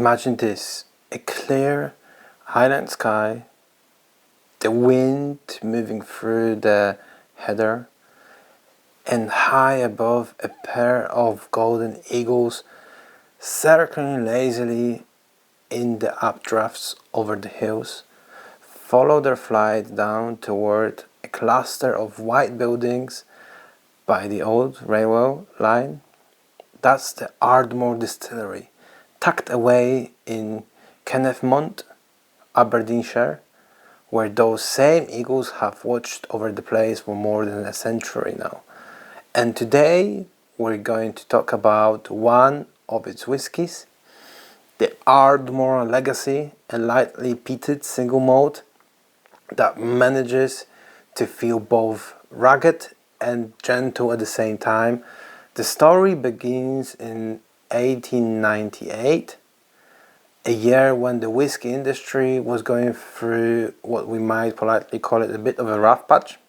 Imagine this, a clear Highland sky, the wind moving through the heather, and high above a pair of golden eagles circling lazily in the updrafts over the hills, follow their flight down toward a cluster of white buildings by the old railway line. That's the Ardmore Distillery, tucked away in Kennethmont, Aberdeenshire, where those same eagles have watched over the place for more than a century now. And today we're going to talk about one of its whiskies, the Ardmore Legacy, a lightly peated single malt that manages to feel both rugged and gentle at the same time. The story begins in 1898, a year when the whiskey industry was going through what we might politely call it a bit of a rough patch.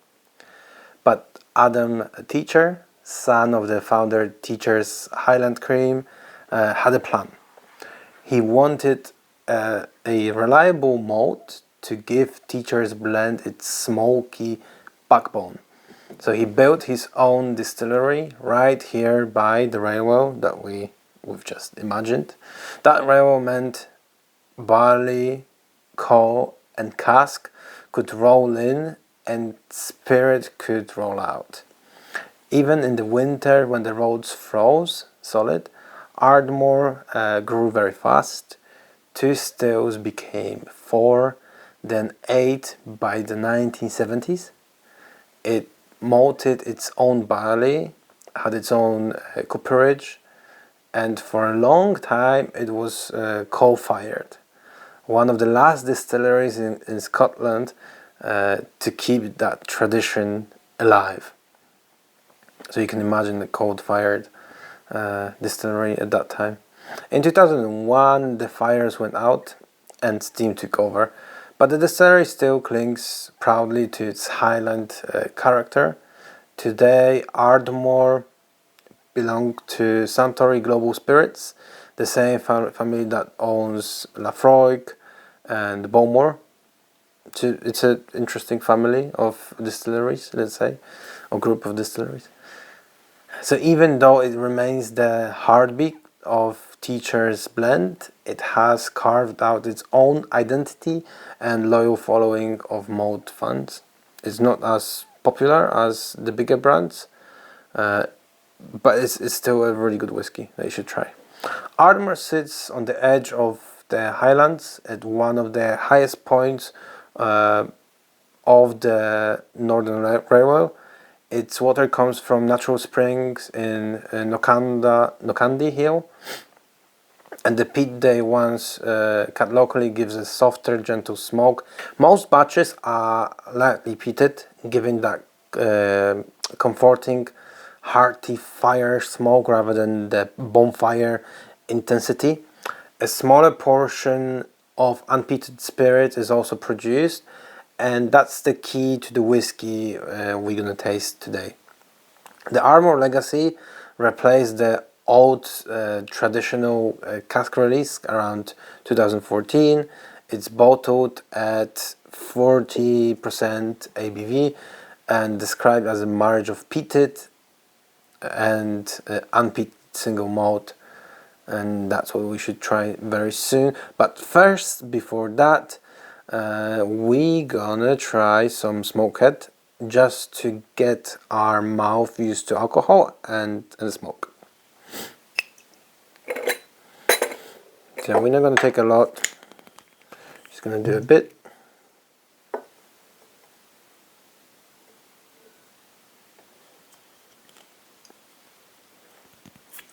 But Adam Teacher, son of the founder Teacher's Highland Cream, had a plan. He wanted a reliable malt to give Teacher's blend its smoky backbone. So he built his own distillery right here by the railway that we've just imagined. That railway meant barley, coal and cask could roll in and spirit could roll out. Even in the winter when the roads froze solid, Ardmore grew very fast. 2 stills became 4, then 8 by the 1970s. It malted its own barley, had its own cooperage, and for a long time it was coal-fired. One of the last distilleries in Scotland to keep that tradition alive. So you can imagine the coal-fired distillery at that time. In 2001 the fires went out and steam took over, but the distillery still clings proudly to its Highland character. Today Ardmore belong to Suntory Global Spirits, the same family that owns Lafroig and Bowmore. It's an interesting family of distilleries, let's say, or group of distilleries. So even though it remains the heartbeat of Teacher's blend, it has carved out its own identity and loyal following of malt fans. It's not as popular as the bigger brands, but it's still a really good whiskey that you should try. Ardmore sits on the edge of the Highlands at one of the highest points of the Northern Railway. Its water comes from natural springs in Nokandi Hill, and the peat they once cut locally gives a softer, gentle smoke. Most batches are lightly peated, giving that comforting, hearty fire smoke rather than the bonfire intensity. A smaller portion of unpeated spirit is also produced, and that's the key to the whiskey we're gonna taste today. The Ardmore Legacy replaced the old traditional cask release around 2014. It's bottled at 40% ABV and described as a marriage of peated and unpeated single malt, and that's what we should try very soon. But first, before that, we gonna try some smokehead just to get our mouth used to alcohol and smoke. So we're not gonna take a lot, just gonna do a bit.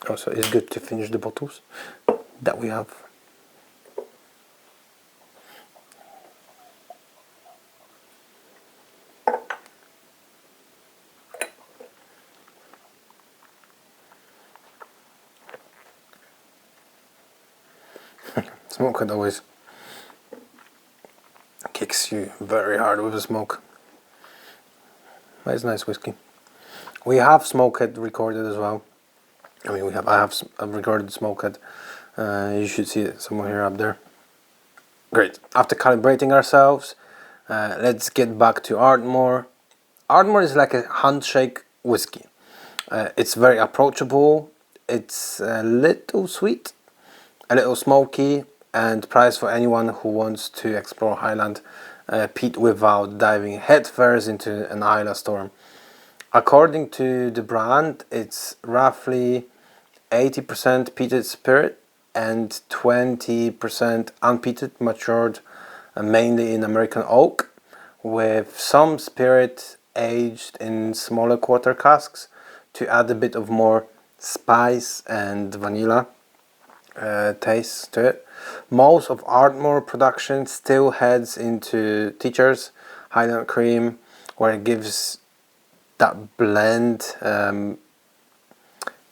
Also, it's good to finish the bottles that we have. Smokehead always kicks you very hard with the smoke. But it's nice whiskey. We have smokehead recorded as well. I mean, I've recorded smokehead You should see it somewhere here up there. Great. After calibrating ourselves, let's get back to Ardmore. Ardmore is like a handshake whiskey. It's very approachable. It's a little sweet, a little smoky, and priced for anyone who wants to explore Highland peat without diving headfirst into an Isla storm. According to the brand, it's roughly 80% peated spirit and 20% unpeated, matured mainly in American oak, with some spirit aged in smaller quarter casks to add a bit of more spice and vanilla taste to it. Most of Ardmore production still heads into Teacher's Highland cream, where it gives that blend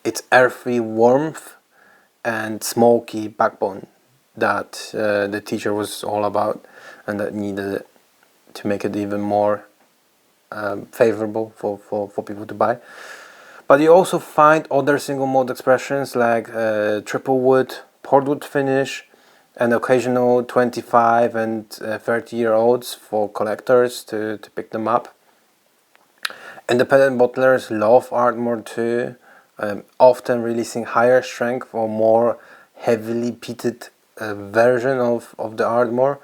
its earthy warmth and smoky backbone that the Teacher was all about, and that needed it to make it even more favorable for people to buy. But you also find other single malt expressions like triple wood, portwood finish, and occasional 25 and 30-year-olds for collectors to pick them up. Independent bottlers love Ardmore too, often releasing higher strength or more heavily peated version of the Ardmore.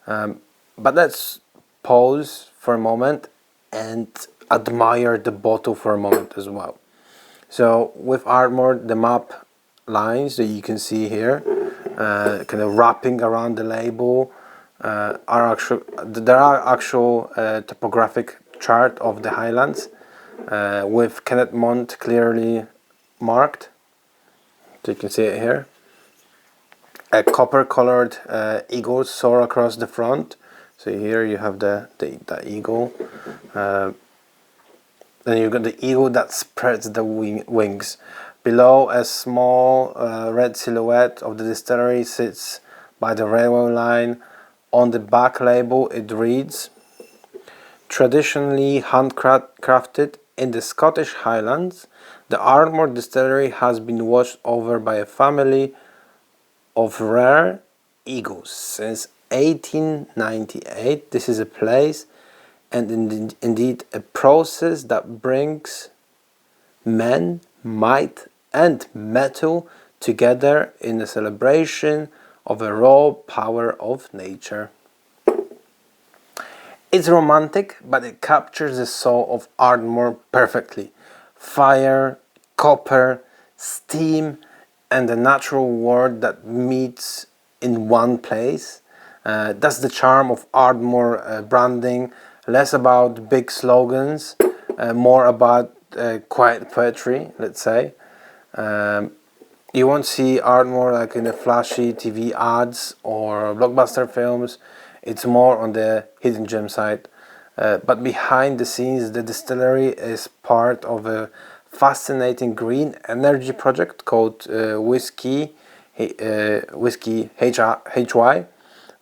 But let's pause for a moment and admire the bottle for a moment as well. So with Ardmore, the map lines that you can see here, kind of wrapping around the label, there are actual topographic chart of the Highlands with Kenneth Mont clearly marked. So you can see it here. A copper colored eagle soar across the front. So here you have the eagle. Then you've got the eagle that spreads the wings. Below, a small red silhouette of the distillery sits by the railway line. On the back label it reads, traditionally handcrafted in the Scottish Highlands, the Ardmore Distillery has been watched over by a family of rare eagles since 1898. This is a place and indeed a process that brings men, might and metal together in a celebration of a raw power of nature. It's romantic, but it captures the soul of Ardmore perfectly. Fire, copper, steam, and the natural world that meets in one place. That's the charm of Ardmore branding. Less about big slogans, more about quiet poetry, let's say. You won't see Ardmore like in the flashy TV ads or blockbuster films. It's more on the hidden gem side. But behind the scenes, the distillery is part of a fascinating green energy project called Whisky HY.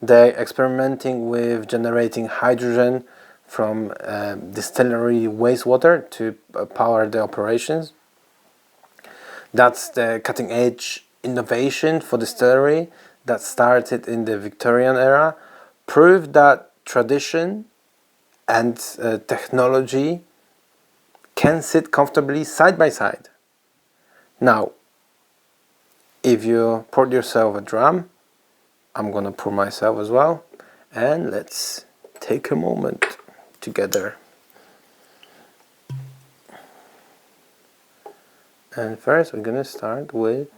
They're experimenting with generating hydrogen from distillery wastewater to power the operations. That's the cutting edge innovation for distillery that started in the Victorian era, proved that tradition and technology can sit comfortably side by side. Now, if you poured yourself a dram, I'm gonna pour myself as well, and let's take a moment together. And first we're gonna start with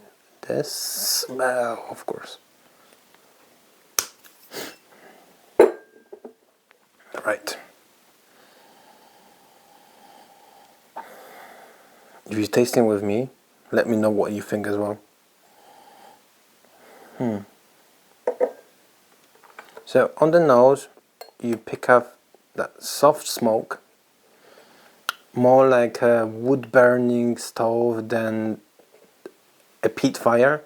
the smell, of course. Right. If you're tasting with me, let me know what you think as well. So on the nose, you pick up that soft smoke, more like a wood burning stove than a peat fire.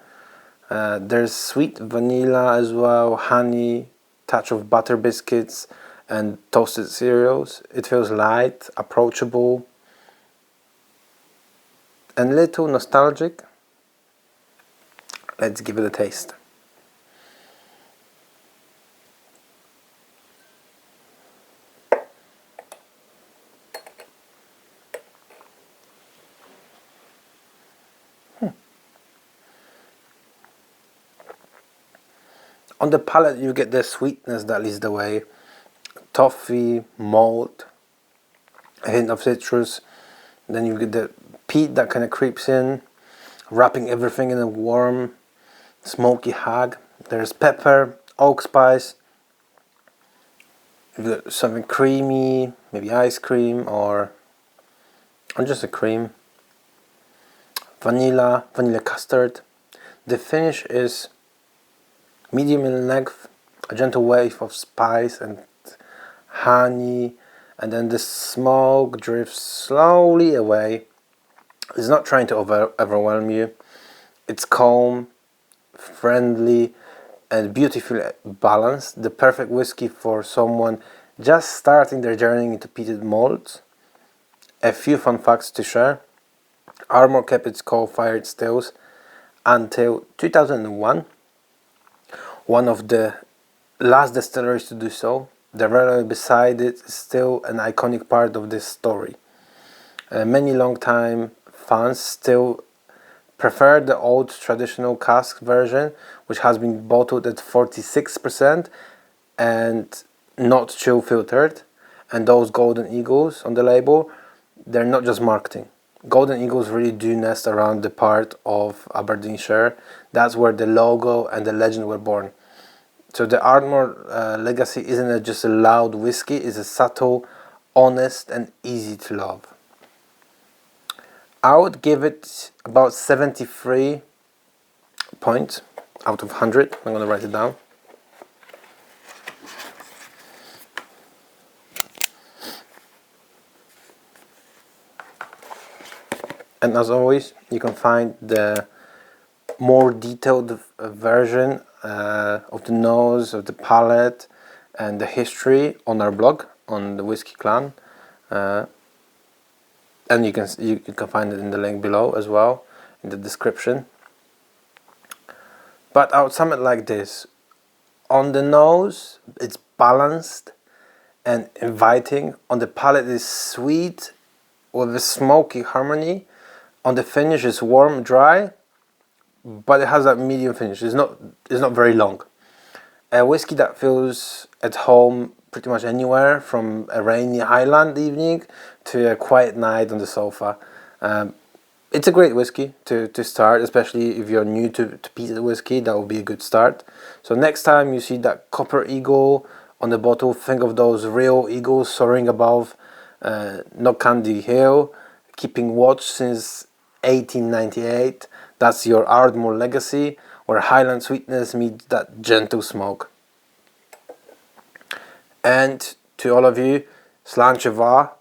There's sweet vanilla as well, honey, touch of butter biscuits and toasted cereals. It feels light, approachable, and little nostalgic. Let's give it a taste. On the palate you get the sweetness that leads the way. Toffee, malt, a hint of citrus. Then you get the peat that kind of creeps in, wrapping everything in a warm, smoky hag. There's pepper, oak spice. You've got something creamy, maybe ice cream or just a cream. Vanilla custard. The finish is medium in length, a gentle wave of spice and honey, and then the smoke drifts slowly away. It's not trying to overwhelm you. It's calm, friendly, and beautifully balanced. The perfect whiskey for someone just starting their journey into peated malts. A few fun facts to share. Ardmore kept its coal-fired stills until 2001. One of the last distilleries to do so. The railway beside it is still an iconic part of this story. Many long-time fans still prefer the old traditional cask version, which has been bottled at 46% and not chill filtered. And those golden eagles on the label, they're not just marketing. Golden eagles really do nest around the part of Aberdeenshire. That's where the logo and the legend were born. So the Ardmore Legacy isn't just a loud whiskey, it's a subtle, honest and easy to love. I would give it about 73 points out of 100. I'm going to write it down. And as always, you can find the more detailed version of the nose, of the palate, and the history on our blog on the Whisky Clan, and you can find it in the link below as well in the description. But I would sum it like this: on the nose, it's balanced and inviting. On the palate, it's sweet with a smoky harmony. On the finish, it's warm, dry, but it has that medium finish. It's not very long. A whiskey that feels at home pretty much anywhere, from a rainy Highland evening to a quiet night on the sofa. It's a great whiskey to start, especially if you're new to peated whiskey. That will be a good start. So next time you see that copper eagle on the bottle, think of those real eagles soaring above Knockcandy Hill, keeping watch since 1898. That's your Ardmore Legacy, where Highland sweetness meets that gentle smoke. And to all of you, Slancheva.